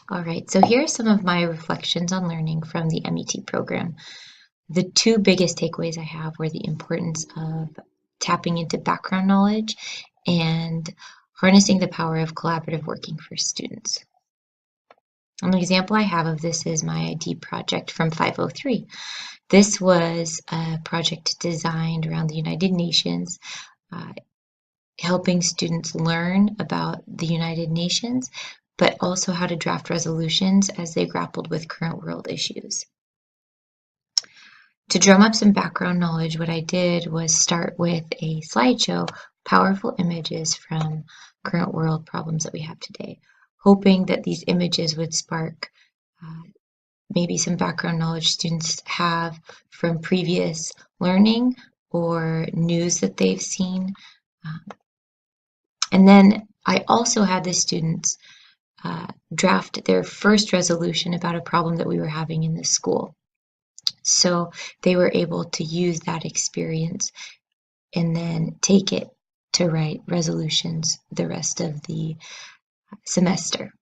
All right, so here are some of my reflections on learning from the MET program. The two biggest takeaways I have were the importance of tapping into background knowledge and harnessing the power of collaborative working for students. An example I have of this is my ID project from 503. This was a project designed around the United Nations, helping students learn about the United Nations, but also how to draft resolutions as they grappled with current world issues. To drum up some background knowledge, what I did was start with a slideshow, powerful images from current world problems that we have today, hoping that these images would spark maybe some background knowledge students have from previous learning or news that they've seen. And then I also had the students draft their first resolution about a problem that we were having in the school. So they were able to use that experience and then take it to write resolutions the rest of the semester.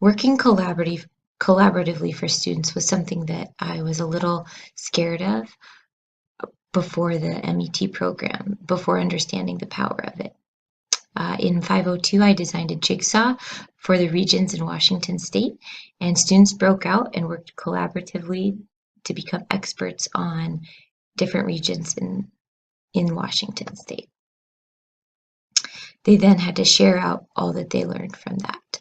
Working collaboratively for students was something that I was a little scared of before the MET program, before understanding the power of it. In 502, I designed a jigsaw for the regions in Washington State, and students broke out and worked collaboratively to become experts on different regions in Washington State. They then had to share out all that they learned from that.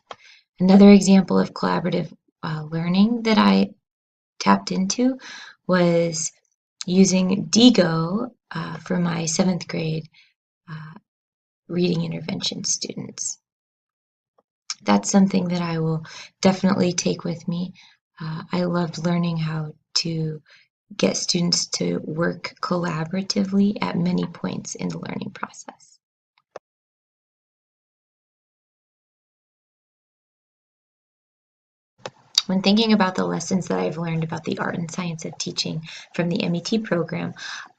Another example of collaborative learning that I tapped into was using DIGO for my 7th grade reading intervention students. That's something that I will definitely take with me. I loved learning how to get students to work collaboratively at many points in the learning process. When thinking about the lessons that I've learned about the art and science of teaching from the MET program,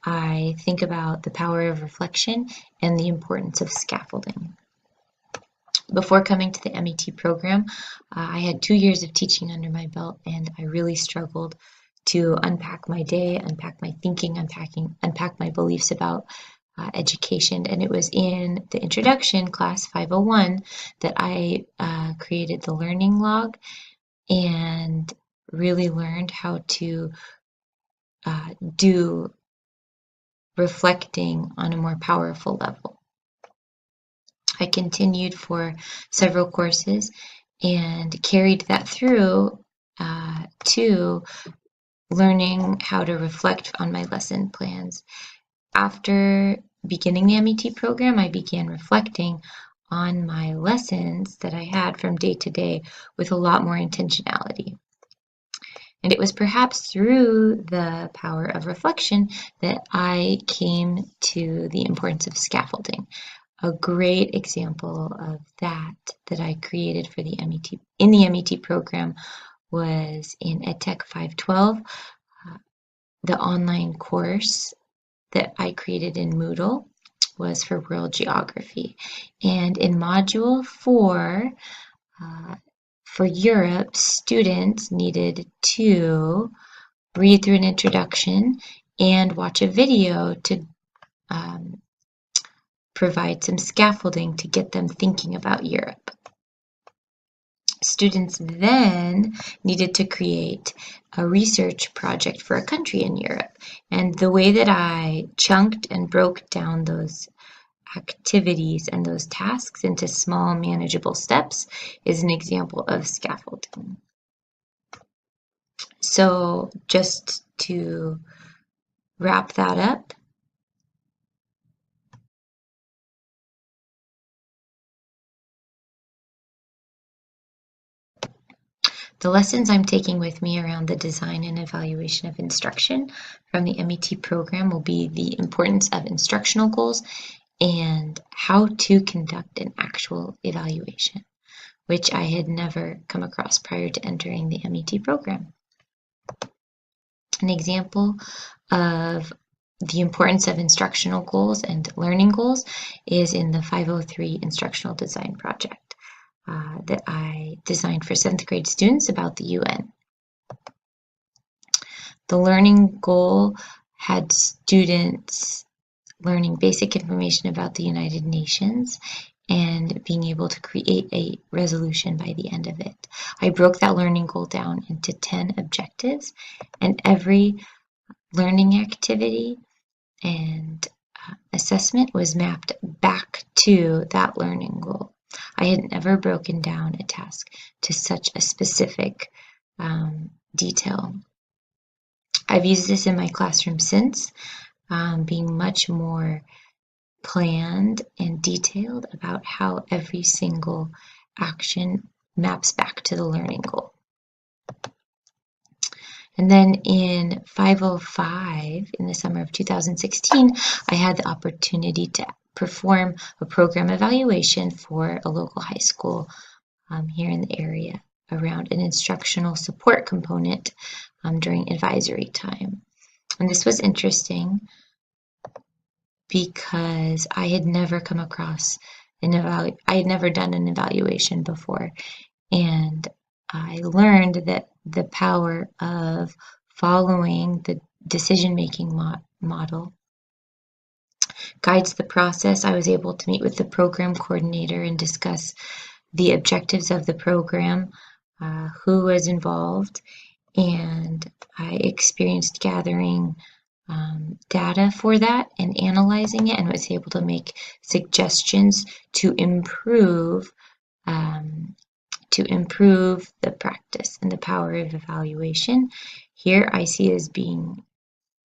I think about the power of reflection and the importance of scaffolding. Before coming to the MET program, I had 2 years of teaching under my belt, and I really struggled to unpack my day, unpack my thinking, unpack my beliefs about education. And it was in the introduction, class 501, that I created the learning log and really learned how to do reflecting on a more powerful level. I continued for several courses and carried that through to learning how to reflect on my lesson plans. After beginning the MET program, I began reflecting on my lessons that I had from day to day with a lot more intentionality. And it was perhaps through the power of reflection that I came to the importance of scaffolding. A great example of that I created for the MET program was in EdTech 512, the online course that I created in Moodle was for world geography. And in module 4, for Europe, students needed to read through an introduction and watch a video to provide some scaffolding to get them thinking about Europe. Students then needed to create a research project for a country in Europe. And the way that I chunked and broke down those activities and those tasks into small, manageable steps is an example of scaffolding. So just to wrap that up, the lessons I'm taking with me around the design and evaluation of instruction from the MET program will be the importance of instructional goals and how to conduct an actual evaluation, which I had never come across prior to entering the MET program. An example of the importance of instructional goals and learning goals is in the 503 instructional design project. that I designed for 7th grade students about the UN. The learning goal had students learning basic information about the United Nations and being able to create a resolution by the end of it. I broke that learning goal down into 10 objectives, and every learning activity and assessment was mapped back to that learning goal. I had never broken down a task to such a specific detail. I've used this in my classroom since, being much more planned and detailed about how every single action maps back to the learning goal. And then in 505, in the summer of 2016, I had the opportunity to perform a program evaluation for a local high school here in the area around an instructional support component during advisory time. And this was interesting because I had never come across I had never done an evaluation before, and I learned that the power of following the decision-making model guides the process. I was able to meet with the program coordinator and discuss the objectives of the program, who was involved, and I experienced gathering data for that and analyzing it, and was able to make suggestions to improve the practice and the power of evaluation. Here I see as being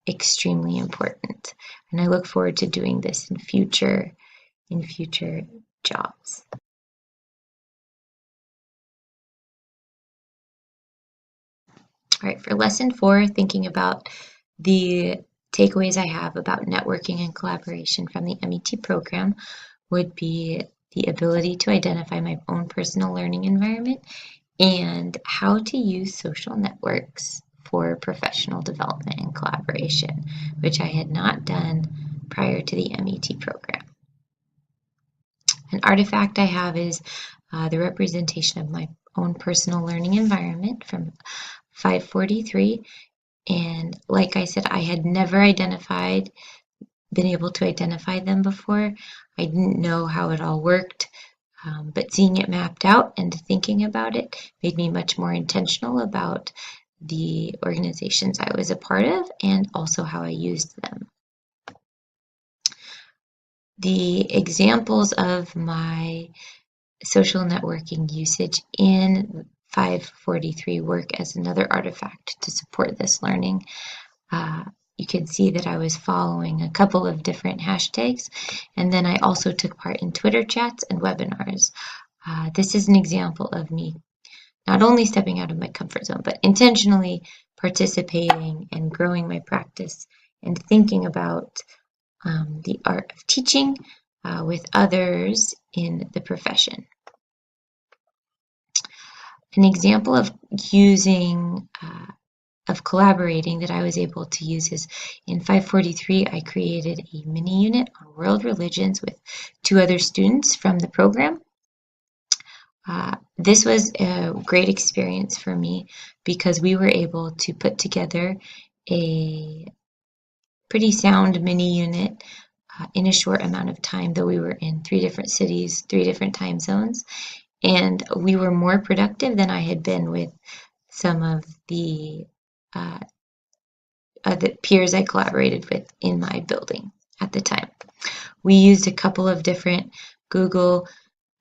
extremely important, and I look forward to doing this in future jobs. All right, for lesson 4, thinking about the takeaways I have about networking and collaboration from the MET program would be the ability to identify my own personal learning environment and how to use social networks for professional development and collaboration, which I had not done prior to the MET program. An artifact I have is the representation of my own personal learning environment from 543. And like I said, I had never been able to identify them before. I didn't know how it all worked, but seeing it mapped out and thinking about it made me much more intentional about the organizations I was a part of and also how I used them. The examples of my social networking usage in 543 work as another artifact to support this learning. You can see that I was following a couple of different hashtags, and then I also took part in Twitter chats and webinars. This is an example of me not only stepping out of my comfort zone, but intentionally participating and growing my practice and thinking about the art of teaching with others in the profession. An example of collaborating that I was able to use is in 543, I created a mini unit on world religions with 2 other students from the program. This was a great experience for me because we were able to put together a pretty sound mini unit in a short amount of time, though we were in 3 different cities, 3 different time zones, and we were more productive than I had been with some of the peers I collaborated with in my building at the time. We used a couple of different Google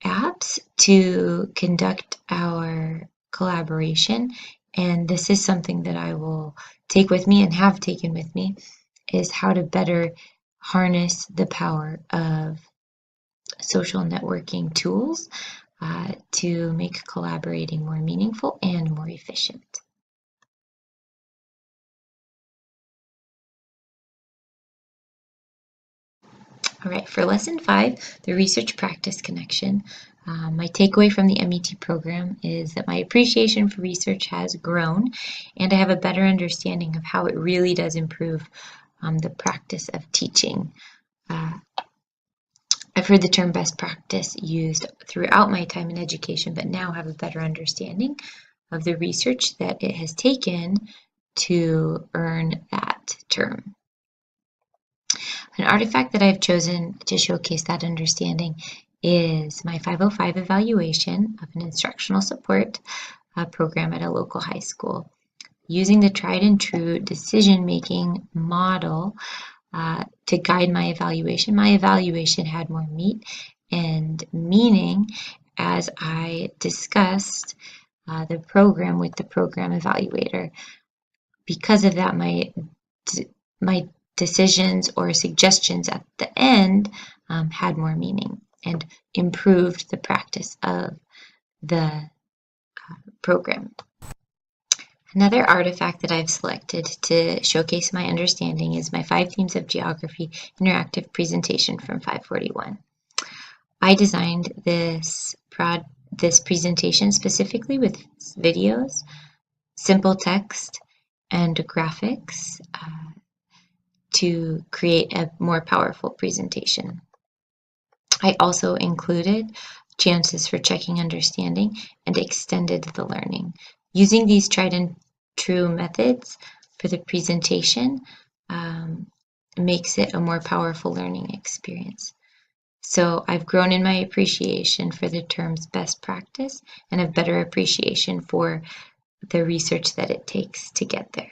apps to conduct our collaboration, and this is something that I will take with me and have taken with me, is how to better harness the power of social networking tools to make collaborating more meaningful and more efficient. All right, for lesson 5, the research practice connection, my takeaway from the MET program is that my appreciation for research has grown, and I have a better understanding of how it really does improve the practice of teaching. I've I've heard the term best practice used throughout my time in education, but now have a better understanding of the research that it has taken to earn that term. An artifact that I've chosen to showcase that understanding is my 505 evaluation of an instructional support program at a local high school. Using the tried and true decision-making model to guide my evaluation had more meat and meaning as I discussed the program with the program evaluator. Because of that, my decisions or suggestions at the end had more meaning and improved the practice of the program. Another artifact that I've selected to showcase my understanding is my 5 Themes of Geography interactive presentation from 541. I designed this presentation specifically with videos, simple text, and graphics to create a more powerful presentation. I also included chances for checking understanding and extended the learning. Using these tried and true methods for the presentation makes it a more powerful learning experience. So I've grown in my appreciation for the terms best practice and a better appreciation for the research that it takes to get there.